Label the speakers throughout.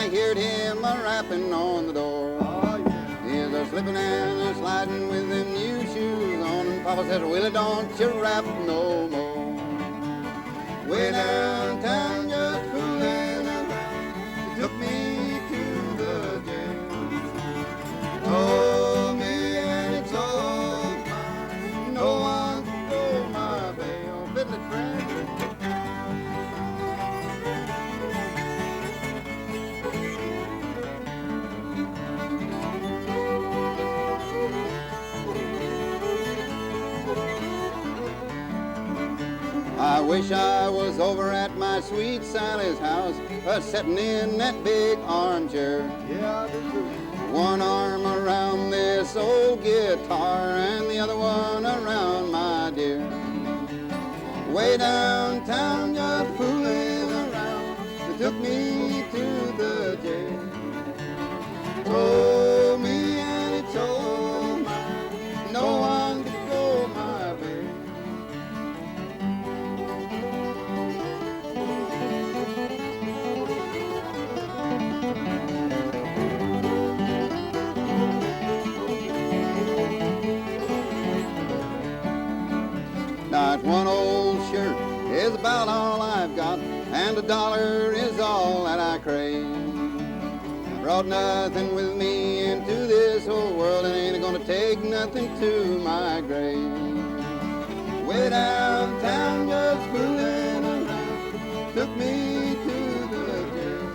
Speaker 1: I heard him a-rapping on the door.
Speaker 2: Oh, yeah.
Speaker 1: He's a-slipping and a-sliding with them new shoes on. And Papa says, Willie, don't you rap no more. Way downtown just fooling around, he took me to the jail. Told me and it's all mine, no one can go my bail. Fiddle it, friend. I wish I was over at my sweet Sally's house, sitting in that big armchair.
Speaker 2: Yeah, I do too.
Speaker 1: One arm around this old guitar and the other one around my dear. Way downtown just fooling around, they took me to the jail. Told me and it's all mine, no one could go my way. Not one old shirt is about all I've got, and $1 is all that I crave. I brought nothing with me into this whole world, and ain't gonna take nothing to my grave. Way downtown just fooling around, took me to the jail.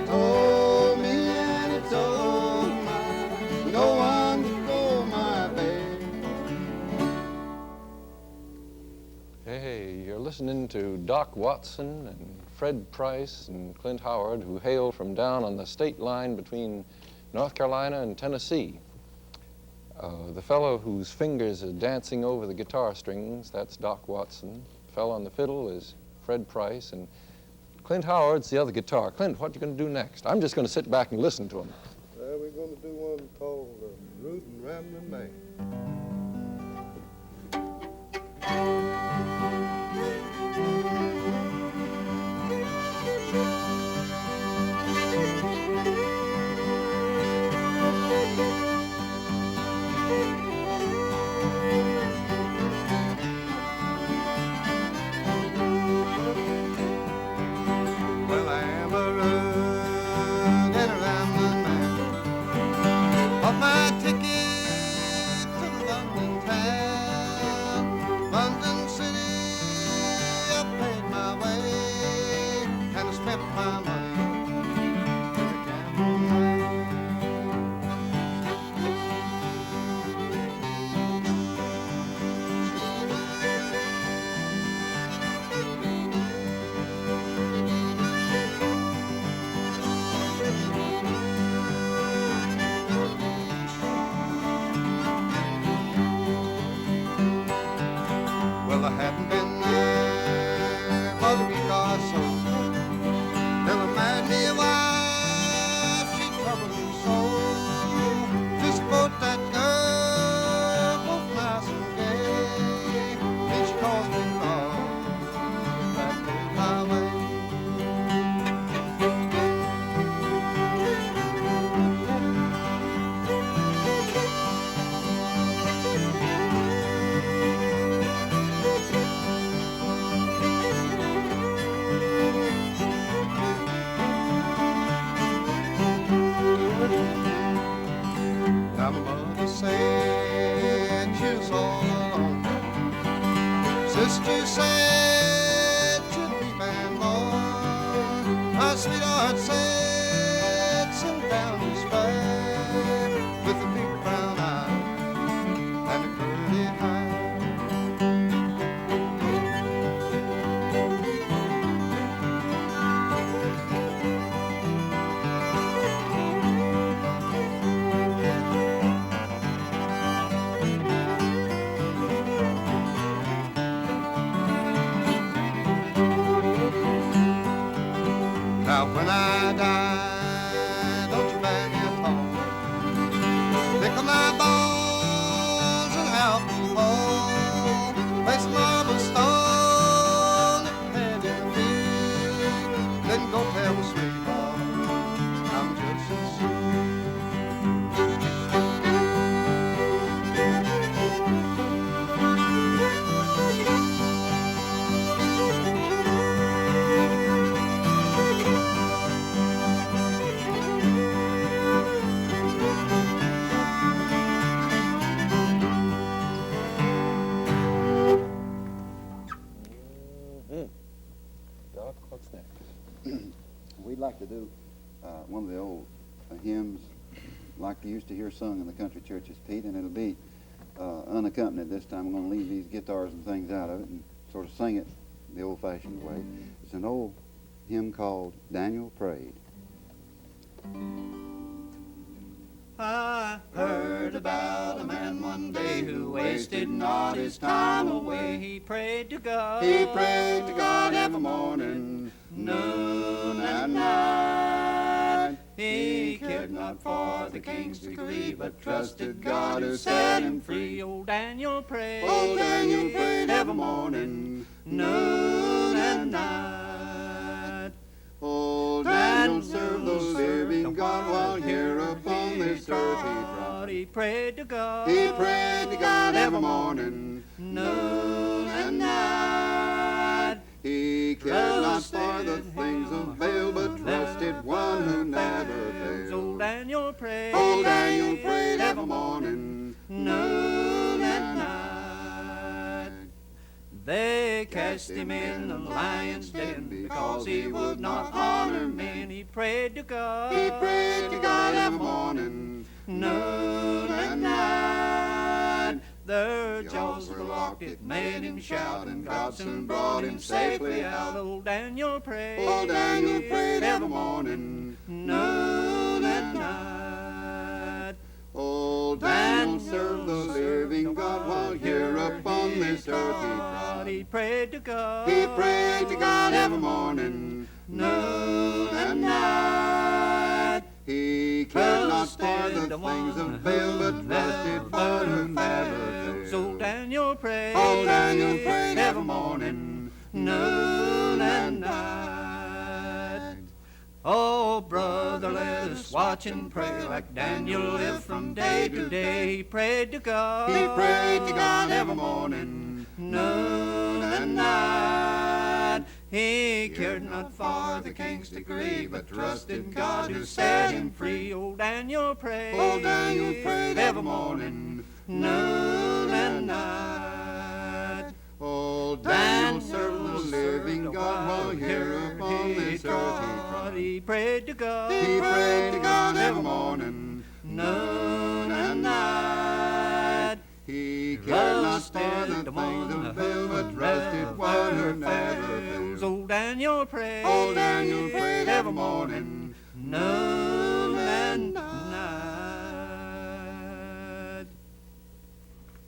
Speaker 1: Told me and it's all mine, no one can go my way.
Speaker 3: Hey, you're listening to Doc Watson and Fred Price and Clint Howard, who hail from down on the state line between North Carolina and Tennessee. The fellow whose fingers are dancing over the guitar strings, that's Doc Watson. The fellow on the fiddle is Fred Price, and Clint Howard's the other guitar. Clint, what are you going to do next? I'm just going to sit back and listen to him.
Speaker 2: Well, we're going to do one called Rude and Rambling Man. Well, I am a rude and a rambling man. Bought my ticket to London town, London City. I paid my way and I spent my money in a gambling way. Well, I hadn't been there but a week or so till I married me a wife. She troubled me so. Just about that girl, both nice and gay, and she caused me wrong that day my way. Now my mother said she was all alone. Sister said she'd be man-born. My sweetheart said sit down this way with a big brown eye and a curly hair. Now when I die, don't you bear me a thought. Pick up my bones and help me home. Place a marble stone at the head of the wheel. Then go tell the sweetheart
Speaker 1: do one of the old hymns like you used to hear sung in the country churches, Pete, and it'll be unaccompanied this time. I'm going to leave these guitars and things out of it and sort of sing it the old-fashioned way. It's an old hymn called Daniel Prayed.
Speaker 4: I heard about a man one day who wasted not his time away. He prayed to God.
Speaker 1: He prayed to God every morning,
Speaker 4: noon and night. He cared not for the king's decree, but trusted God who set him free. Old Daniel prayed.
Speaker 1: Old Daniel prayed every morning,
Speaker 4: noon and night.
Speaker 1: Old Daniel served the living God while here upon this earth he trod.
Speaker 4: He prayed to God.
Speaker 1: He prayed to God every morning,
Speaker 4: noon and night.
Speaker 1: He cared not for the things of Baal, but trusted one who never fails.
Speaker 4: Old Daniel prayed.
Speaker 1: Old Daniel prayed every morning,
Speaker 4: noon and night. They cast him in the lion's den because he would not honor men. He prayed to God.
Speaker 1: He prayed to God every morning,
Speaker 4: noon and night. Their jaws were locked, it made him shout, and God soon brought him safely out. Old Daniel prayed.
Speaker 1: Old Daniel prayed every morning,
Speaker 4: noon and night.
Speaker 1: Old Daniel served the living God while here upon this earth he trod.
Speaker 4: He prayed to God.
Speaker 1: He prayed to God every morning,
Speaker 4: noon and night.
Speaker 1: He cared not for the things of Baal, but trusted one who never fails.
Speaker 4: So Daniel prayed.
Speaker 1: Old Daniel prayed every morning,
Speaker 4: noon and night. Oh, brother, let us watch and pray like Daniel lived from day to day. He prayed to God.
Speaker 1: He prayed to God every morning,
Speaker 4: noon and night. He cared not for the king's decree, but trusted God who set him free. Old Daniel prayed.
Speaker 1: Old Daniel prayed every morning,
Speaker 4: noon and night.
Speaker 1: Old Daniel served the living God while here upon this earth he trod.
Speaker 4: He prayed to God.
Speaker 1: He prayed to God every morning,
Speaker 4: noon and night.
Speaker 1: He cared not for the things of Baal, but trusted one who never fails.
Speaker 4: Old Daniel prayed.
Speaker 1: Old Daniel prayed every morning,
Speaker 4: noon and night.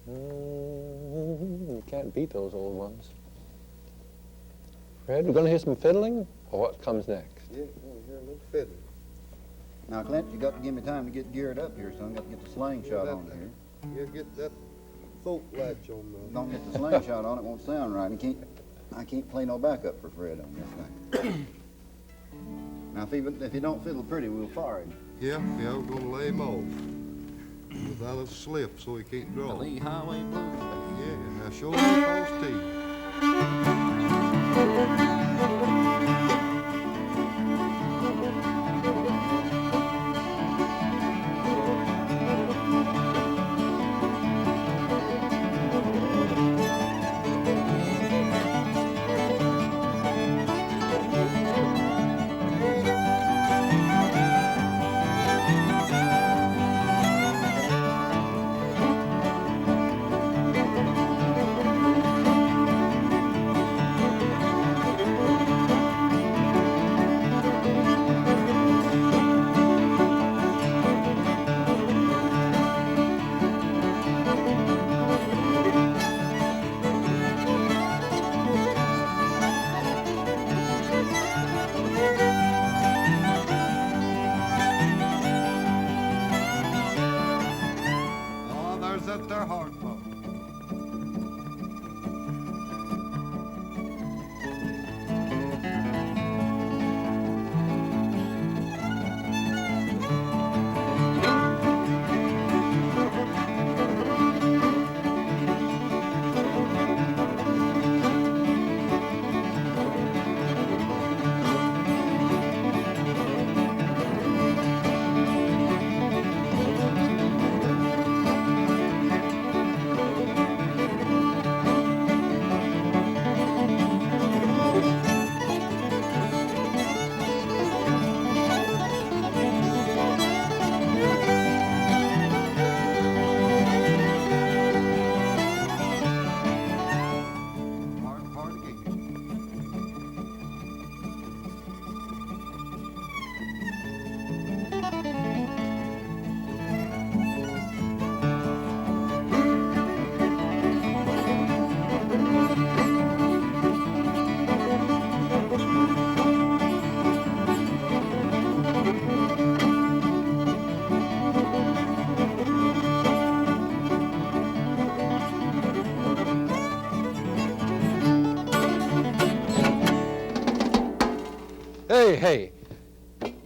Speaker 3: You can't beat those old ones. Fred, we're going to hear some fiddling, or what comes next?
Speaker 2: Yeah, we'll hear a little fiddling.
Speaker 1: Now, Clint, you got to give me time to get geared up here, son. Got to get the slingshot on here.
Speaker 2: Yeah, get that folk latch on the...
Speaker 1: Don't get the slingshot on, it won't sound right. I can't play no backup for Fred on this thing. Now, if he don't fiddle pretty, we'll fire him.
Speaker 2: Yeah, we're gonna lay him off. Without a slip so he can't draw.
Speaker 4: The Lee Highway Blues.
Speaker 2: Yeah, now show me false teeth.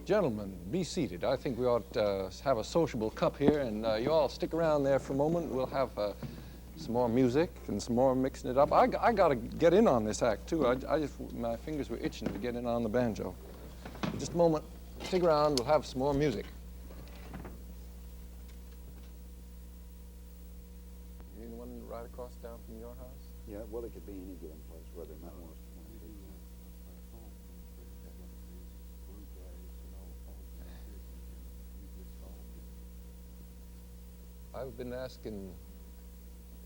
Speaker 3: Gentlemen, be seated. I think we ought to have a sociable cup here, and you all stick around there for a moment. We'll have some more music and some more mixing it up. I got to get in on this act, too. My fingers were itching to get in on the banjo. Just a moment. Stick around. We'll have some more music. Anyone right across town from your house?
Speaker 1: Yeah, well, it could be any given place where they might want us to.
Speaker 3: I've been asking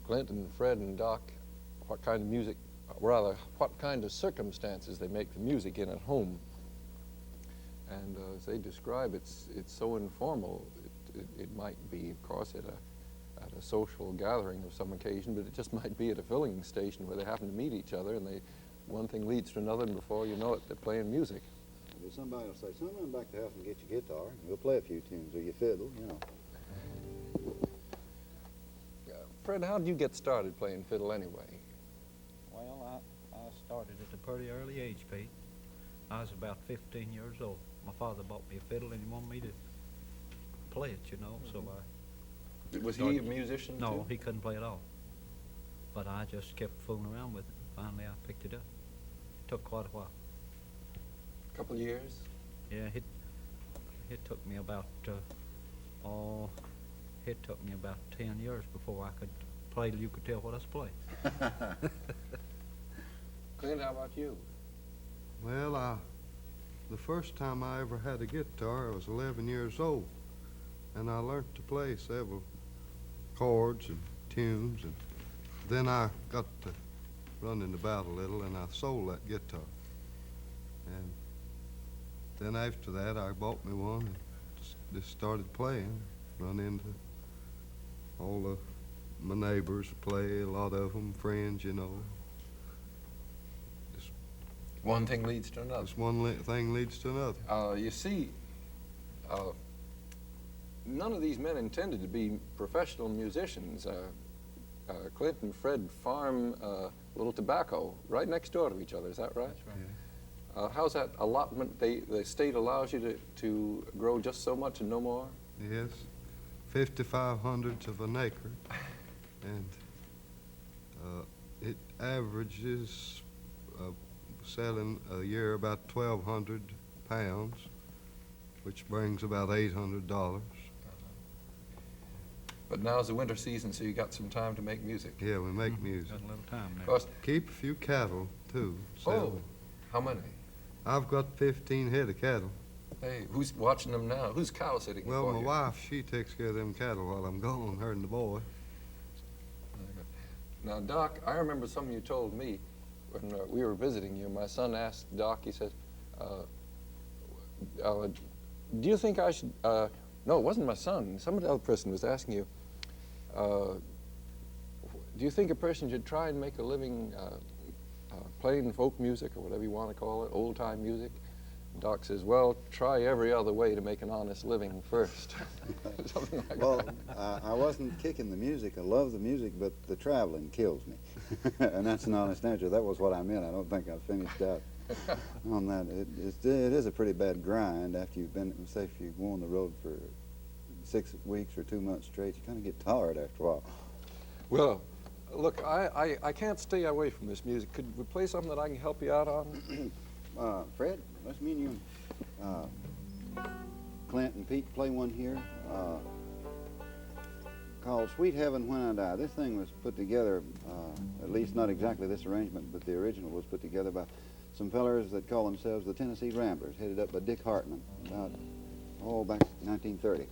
Speaker 3: Clint and Fred and Doc what kind of music, rather, what kind of circumstances they make the music in at home. And as they describe, it's so informal. It might be, of course, at a social gathering of some occasion, but it just might be at a filling station where they happen to meet each other, and one thing leads to another, and before you know it, they're playing music.
Speaker 1: Well, somebody will say, "Son, run back to the house and get your guitar, and we'll play a few tunes, or your fiddle, you know."
Speaker 3: Fred, how did you get started playing fiddle anyway?
Speaker 4: Well, I started at a pretty early age, Pete. I was about 15 years old. My father bought me a fiddle and he wanted me to play it, you know, so I...
Speaker 3: Was he a musician,
Speaker 4: No,
Speaker 3: too?
Speaker 4: he couldn't play at all. But I just kept fooling around with it. Finally, I picked it up. It took quite a while.
Speaker 3: A couple of years?
Speaker 4: Yeah, it took me about, it took me about 10 years before I could play till you could tell what I was playing.
Speaker 3: Clint, how about you?
Speaker 2: Well, the first time I ever had a guitar, I was 11 years old, and I learned to play several chords and tunes, and then I got to running about a little, and I sold that guitar. And then after that, I bought me one and just started playing, run into all of my neighbors play, a lot of them friends, you know.
Speaker 3: One thing leads to another.
Speaker 2: Just one thing leads to another.
Speaker 3: You see, none of these men intended to be professional musicians. Clint and Fred farm a little tobacco right next door to each other. Is that right?
Speaker 4: That's right.
Speaker 2: Yeah.
Speaker 3: How's that allotment? The state allows you to grow just so much and no more?
Speaker 2: Yes, 55/100 of an acre, and it averages selling a year about 1,200 pounds, which brings about $800.
Speaker 3: But now's the winter season, so you got some time to make music.
Speaker 2: Yeah, we make music.
Speaker 4: Got a little time
Speaker 3: Of
Speaker 4: there.
Speaker 3: course.
Speaker 2: Keep a few cattle, too.
Speaker 3: Oh,
Speaker 2: sell.
Speaker 3: how many?
Speaker 2: I've got 15 head of cattle.
Speaker 3: Hey, who's watching them now? Who's cow sitting
Speaker 2: Well,
Speaker 3: for
Speaker 2: my
Speaker 3: you?
Speaker 2: wife, she takes care of them cattle while I'm gone, her and the boy.
Speaker 3: Now, Doc, I remember something you told me when we were visiting you. My son asked Doc, he says, do you think I should, no, it wasn't my son. Some other person was asking you, do you think a person should try and make a living playing folk music or whatever you want to call it, old-time music? Doc says, well, try every other way to make an honest living first. Something like
Speaker 1: Well,
Speaker 3: that.
Speaker 1: I wasn't kicking the music. I love the music, but the traveling kills me. And that's an honest answer. That was what I meant. I don't think I finished out on that. It is a pretty bad grind after you've been, say, if you go on the road for 6 weeks or 2 months straight, you kind of get tired after a while.
Speaker 3: Well, look, I can't stay away from this music. Could we play something that I can help you out on?
Speaker 1: Fred, let's me and you, Clint and Pete play one here called Sweet Heaven When I Die. This thing was put together, at least not exactly this arrangement, but the original was put together by some fellers that call themselves the Tennessee Ramblers, headed up by Dick Hartman, about, back in 1930.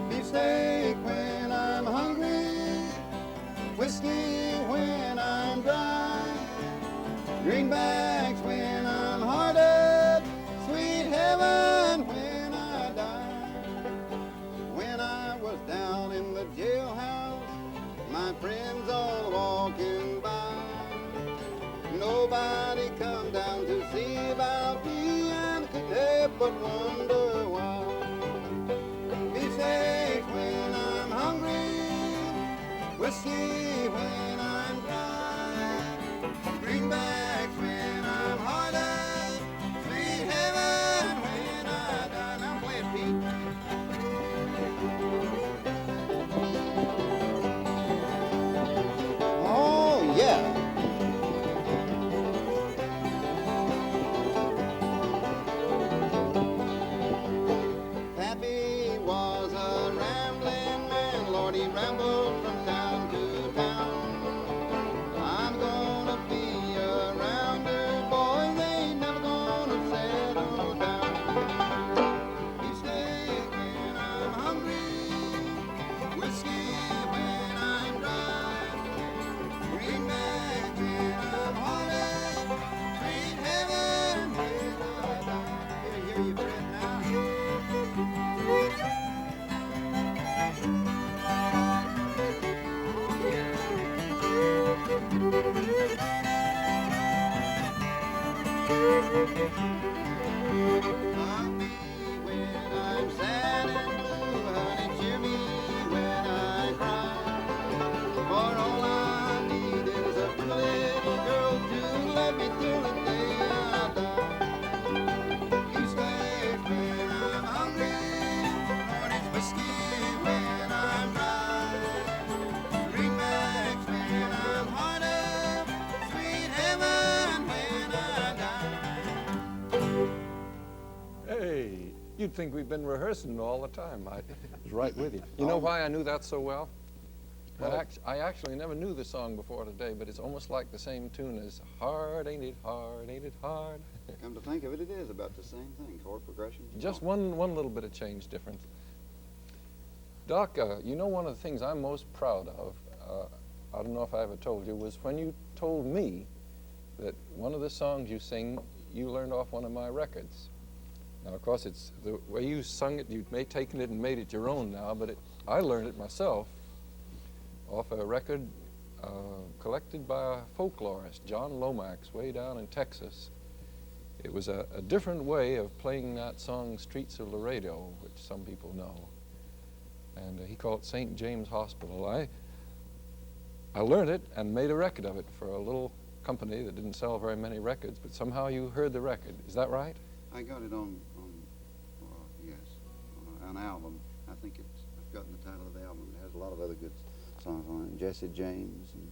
Speaker 1: Beefsteak when I'm hungry, whiskey when I'm dry, greenbacks when I'm hard up, sweet heaven when I die. When I was down in the but wonder why. Beefsteaks when I'm hungry, whiskey when I'm dry, greenbacks when I'm hard up, sweet heaven when I die. Now play it, Pete. Oh, yeah. Pappy was a rambling man, Lord, he rambled from town to town. I'm gonna be a rounder, boys, ain't never gonna settle down. Beefsteak when I'm hungry, whiskey when I'm dry, greenback when I'm haunted, sweet heaven when I die. Hear you, Fred, now. Love me when I'm sad and blue, honey, cheer me when I cry. For all I need is a pretty little girl to love me till the day I die. Beefsteaks when I'm hungry, Lord, it's whiskey when I'm dry, greenbacks when I'm hard up, sweet heaven when I die.
Speaker 3: Hey, you'd think we've been rehearsing all the time. I was right with you. You know why I knew that so well? I actually never knew the song before today, but it's almost like the same tune as Hard, Ain't It Hard, Ain't It Hard?
Speaker 1: Come to think of it, it is about the same thing, chord progression.
Speaker 3: Just one little bit of change difference. Doc, you know, one of the things I'm most proud of, I don't know if I ever told you, was when you told me that one of the songs you sing, you learned off one of my records. Now, of course, it's the way you sung it, you've taken it and made it your own now, but I learned it myself off a record collected by a folklorist, John Lomax, way down in Texas. It was a different way of playing that song, Streets of Laredo, which some people know. And he called it St. James Hospital. I learned it and made a record of it for a little company that didn't sell very many records, but somehow you heard the record. Is that right?
Speaker 1: I got it on an album. I think I've forgotten the title of the album. It has a lot of other good songs on it. Jesse James and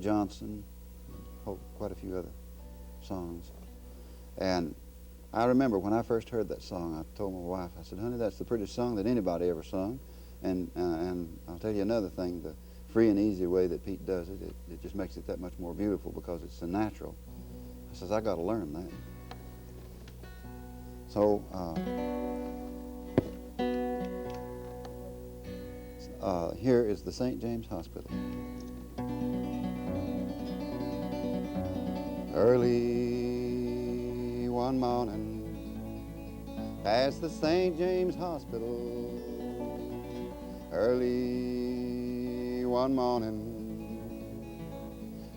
Speaker 1: Johnson, quite a few other songs. And I remember when I first heard that song, I told my wife, I said, honey, that's the prettiest song that anybody ever sung. And I'll tell you another thing, the free and easy way that Pete does it, it just makes it that much more beautiful because it's so natural. I says, I got to learn that. So here is the St. James Hospital. Early one morning, past the St. James Hospital. Early one morning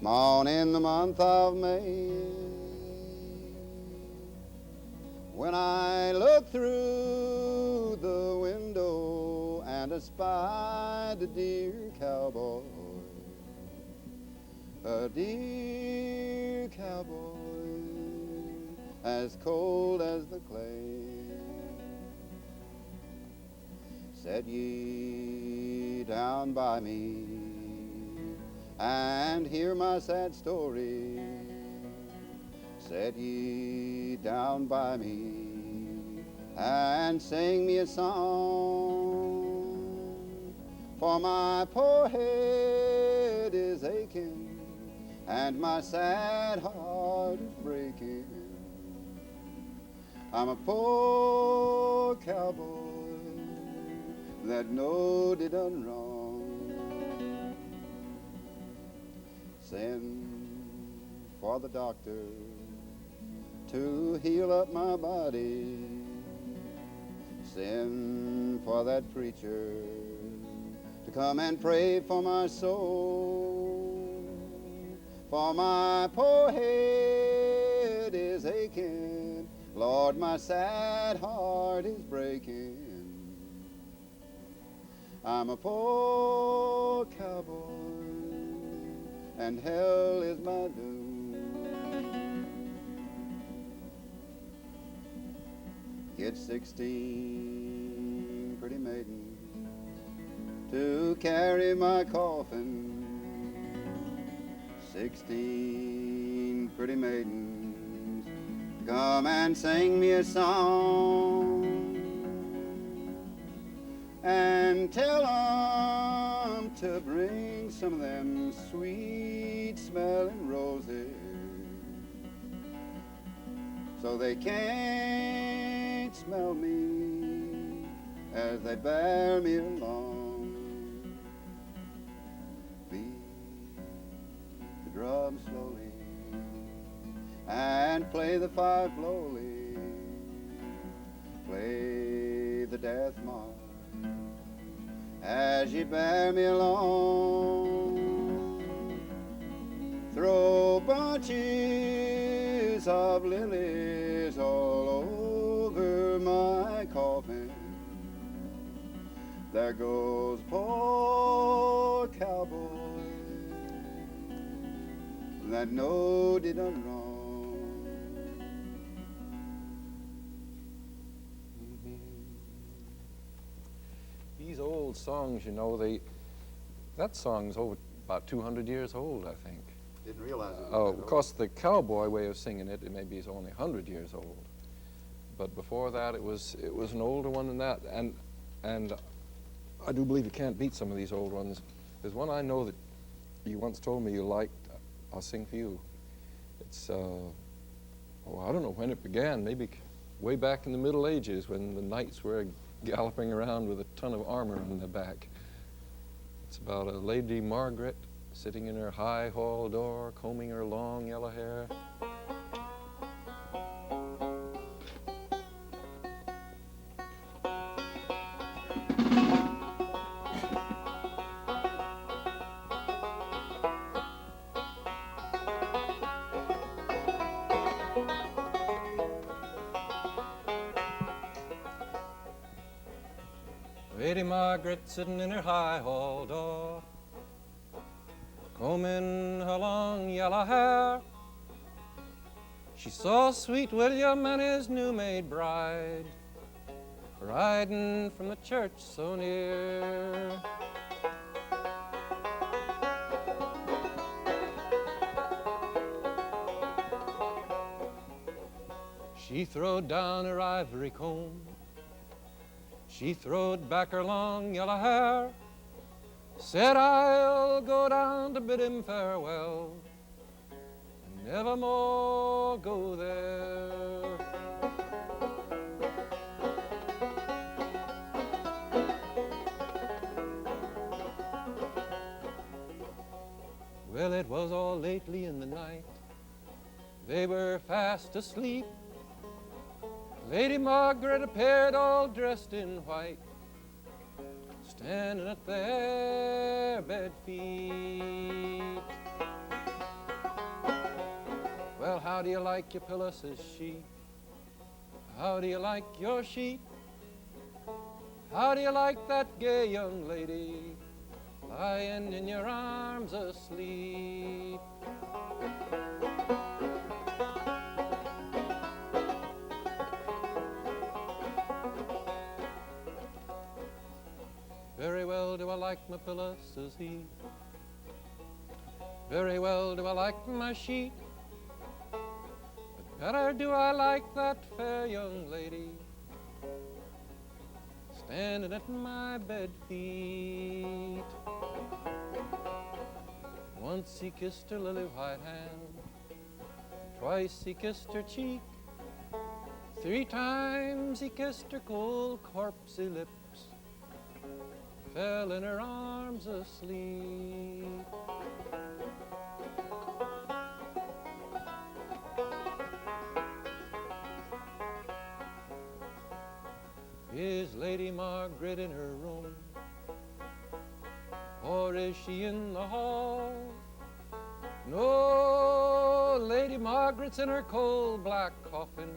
Speaker 1: the month of May, when I looked through the window and espied a dear cowboy, a dear cowboy, as cold as the clay. Sat ye down by me and hear my sad story. Sat ye down by me and sing me a song, for my poor head is aching and my sad heart is breaking. I'm a poor cowboy that knowed it done wrong. Send for the doctor to heal up my body. Send for that preacher to come and pray for my soul. For my poor head is aching Lord, my sad heart is breaking. I'm a poor cowboy, and hell is my doom. Get 16 pretty maidens to carry my coffin. 16 pretty maidens, come and sing me a song, and tell 'em to bring some of them sweet smelling roses, so they can't smell me as they bear me along. Beat the drum slowly and play the fife slowly, play the death march as you bear me along. Throw bunches of lilies all over my coffin. There goes poor cowboy that knowed he done wrong.
Speaker 3: These old songs, you know, that song's over about 200 years old, I think.
Speaker 1: Didn't realize it.
Speaker 3: Oh, of course, the cowboy way of singing it, maybe is only 100 years old. But before that, it was an older one than that. And I do believe you can't beat some of these old ones. There's one I know that you once told me you liked. I'll sing for you. It's, I don't know when it began, maybe way back in the Middle Ages when the knights were galloping around with a ton of armor on their back. It's about a Lady Margaret sitting in her high hall door, combing her long yellow hair. Lady Margaret sitting in her high hall door, combing her long yellow hair. She saw sweet William and his new-made bride riding from the church so near. She throwed down her ivory comb, she throwed back her long yellow hair, said, I'll go down to bid him farewell, and never more go there. Well, it was all lately in the night, they were fast asleep. Lady Margaret appeared all dressed in white, standing at their bed feet. Well, how do you like your pillow, says she? How do you like your sheet? How do you like that gay young lady lying in your arms asleep? Very well do I like my pillow, says he. Very well do I like my sheet. But better do I like that fair young lady standing at my bed feet. Once he kissed her lily white hand, twice he kissed her cheek, 3 times he kissed her cold corpsey lips, fell in her arms asleep. Is Lady Margaret in her room, or is she in the hall? No, Lady Margaret's in her coal black coffin,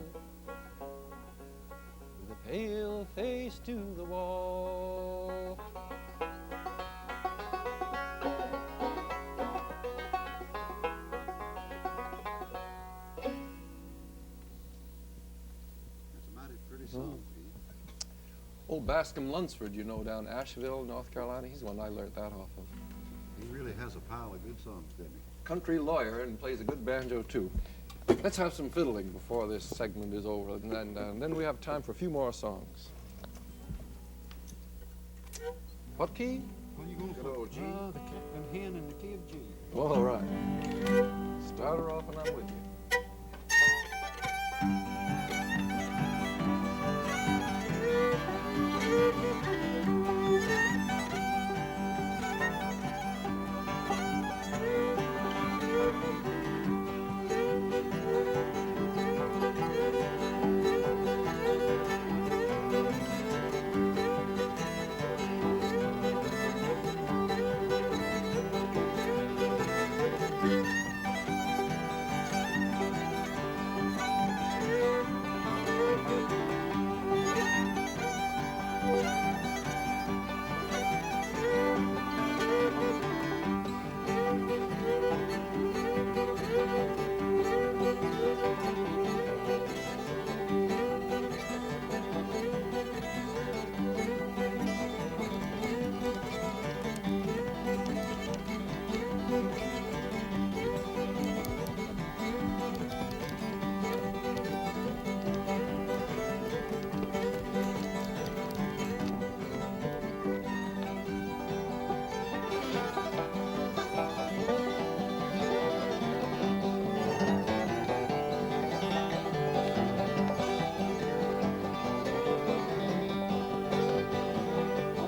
Speaker 3: pale face to the wall.
Speaker 1: It's a mighty pretty song, Pete.
Speaker 3: Old Bascom Lunsford, you know, down Asheville, North Carolina, he's the one I learned that off of.
Speaker 1: He really has a pile of good songs, doesn't he?
Speaker 3: Country lawyer and plays a good banjo, too. Let's have some fiddling before this segment is over, and then we have time for a few more songs. What key?
Speaker 1: What are you going
Speaker 3: Good old G.
Speaker 4: The hen in the key of G.
Speaker 3: All right. Start her off and I'm with you.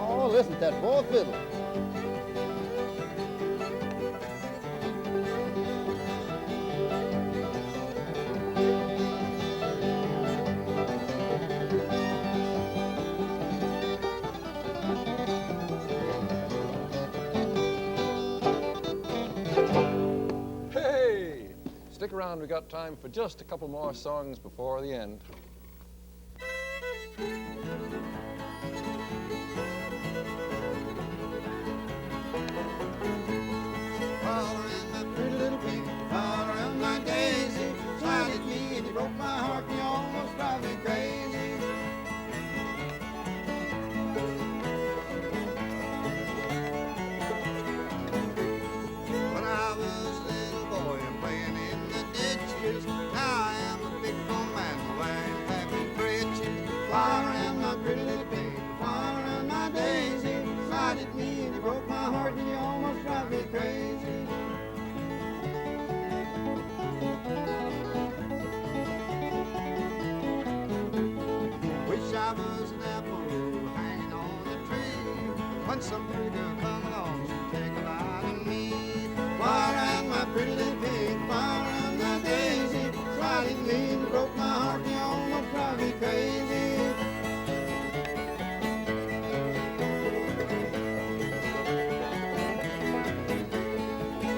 Speaker 1: Oh, listen to that boy fiddle.
Speaker 3: Hey! Stick around, we got time for just a couple more songs before the end.
Speaker 1: All around my pretty little pig, all around my daisy. Smiled at me and you broke my heart and you almost drive me crazy. When I was a little boy and playing in the ditches, now I am a big grown man wearing happy breeches. Fly around my pretty little pig, fly around my daisy. Smiled at me and you broke my heart and you almost drive me crazy. Wish I was an apple hanging on the tree. When some pretty girl come along, she'd take a bite of me. Fly around my pretty little pig, fly around my daisy. Smiled at me and you broke my heart and you almost drive me crazy.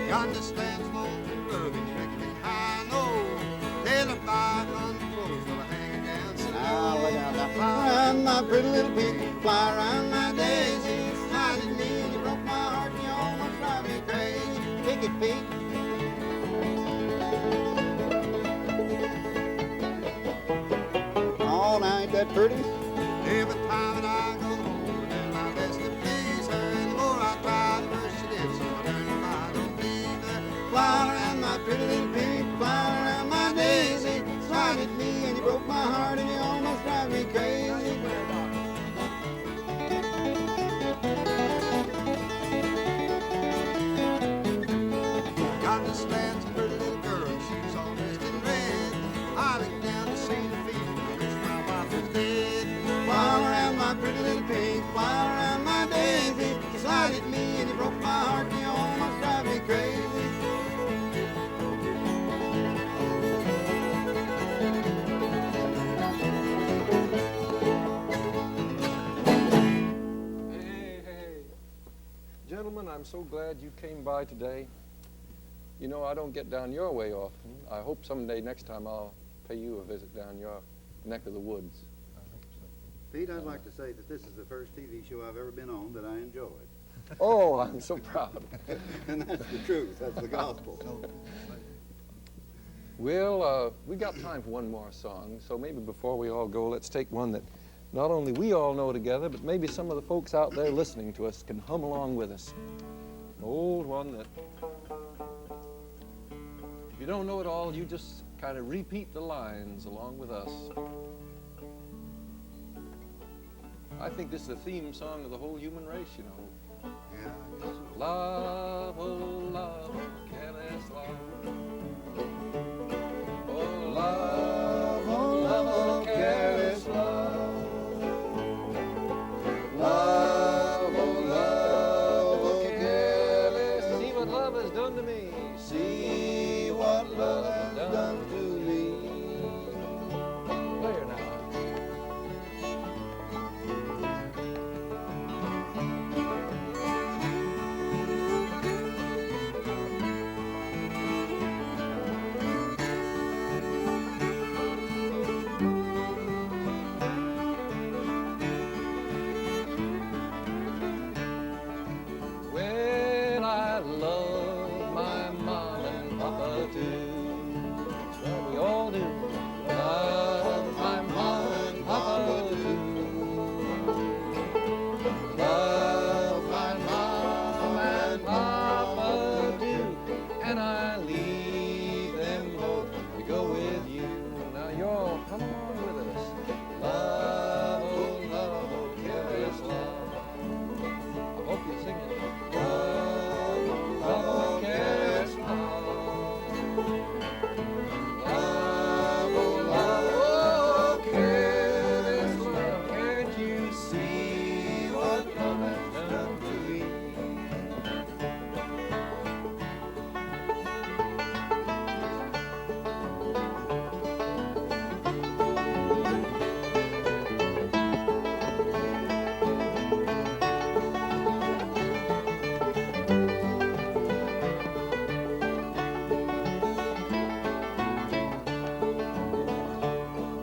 Speaker 1: Yonder stands mountain rug and you make me high and low. Then a 500 clothes will hang down so low. Look out now. Fly around my pretty little pig, fly around my daisy. Smiled at me and you broke my heart and you almost drive me crazy. Pick it, Pete. Oh, now ain't that pretty? Every time that I go home, I do my best to please her. And the more I try, the worse she gets. So I turn if I don't please her. Fly around my pretty little pig, fly around my daisy. Smiled at me and you broke my heart and you almost drive me crazy. Yonder stands a pretty little girl, she's all dressed in red. I look down to see the field, I wish my wife was dead. Fly around my pretty little pig, fly around my daisy. You smiled at me and you broke my heart and you almost drive me crazy.
Speaker 3: Hey. Gentlemen, I'm so glad you came by today. You know, I don't get down your way often. I hope someday next time I'll pay you a visit down your neck of the woods.
Speaker 4: I think so.
Speaker 5: Pete, I'd like to say that this is the first TV show I've ever been on that I enjoyed.
Speaker 3: Oh, I'm so proud.
Speaker 5: And that's the truth. That's the gospel.
Speaker 3: Well, we got time for one more song, so maybe before we all go, let's take one that not only we all know together, but maybe some of the folks out there listening to us can hum along with us. An old one that, if you don't know it all, you just kind of repeat the lines along with us. I think this is the theme song of the whole human race, you know.
Speaker 5: Yeah, I guess so.
Speaker 3: Love, oh, careless love. Oh, love, oh, careless love. Love, oh, careless. See what love has done to me. See what love has done to me. There now. Well, I love my mom and papa too. That's right, we all do. Love my mom and papa too. Love my mom and papa too. And I leave them both to go with you. Now y'all come along with us. Love, oh, careless love. I hope you sing it. Love, oh, careless love. Love, oh, careless love. Can't you see what love has done to me?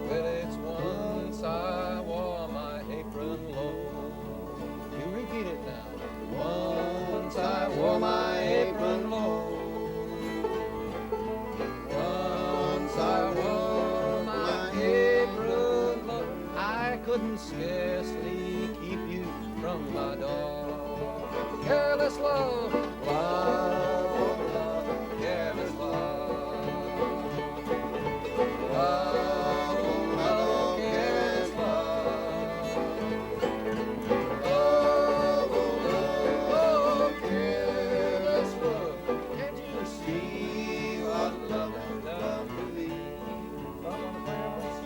Speaker 3: Well, it's once I wore my apron low. You repeat it now. Once I wore my apron low. Once I wore my apron low. I couldn't scarcely keep you from my door. Careless love, love, love, careless love. Love, love, careless love. Love, love, careless love. Can't you see what love has done to me? Love on the prayers.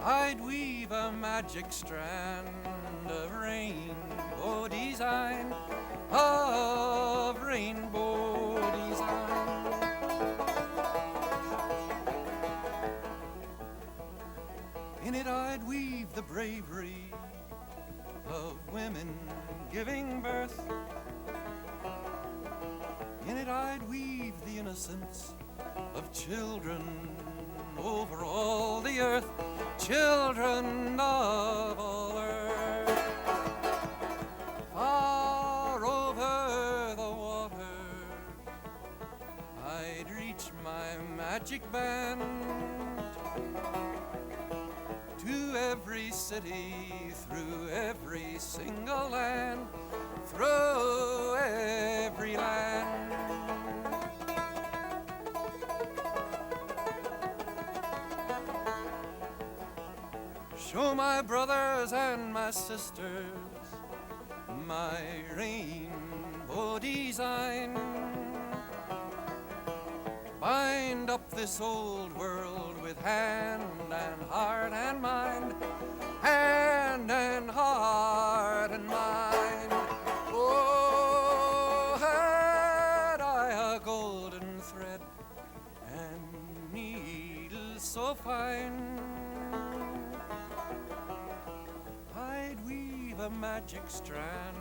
Speaker 6: I'd weave a magic strand of rainbow design, of rainbow design. In it I'd weave the bravery of women giving birth. In it I'd weave the innocence of children over all the earth, children of all earth. Far over the water I'd reach my magic band to every city, through every single land, through every land. Show my brothers and my sisters my rainbow design. Bind up this old world with hand and heart and mind, hand and heart and mind. Oh, had I a golden thread and needles so fine, I'd weave a magic strand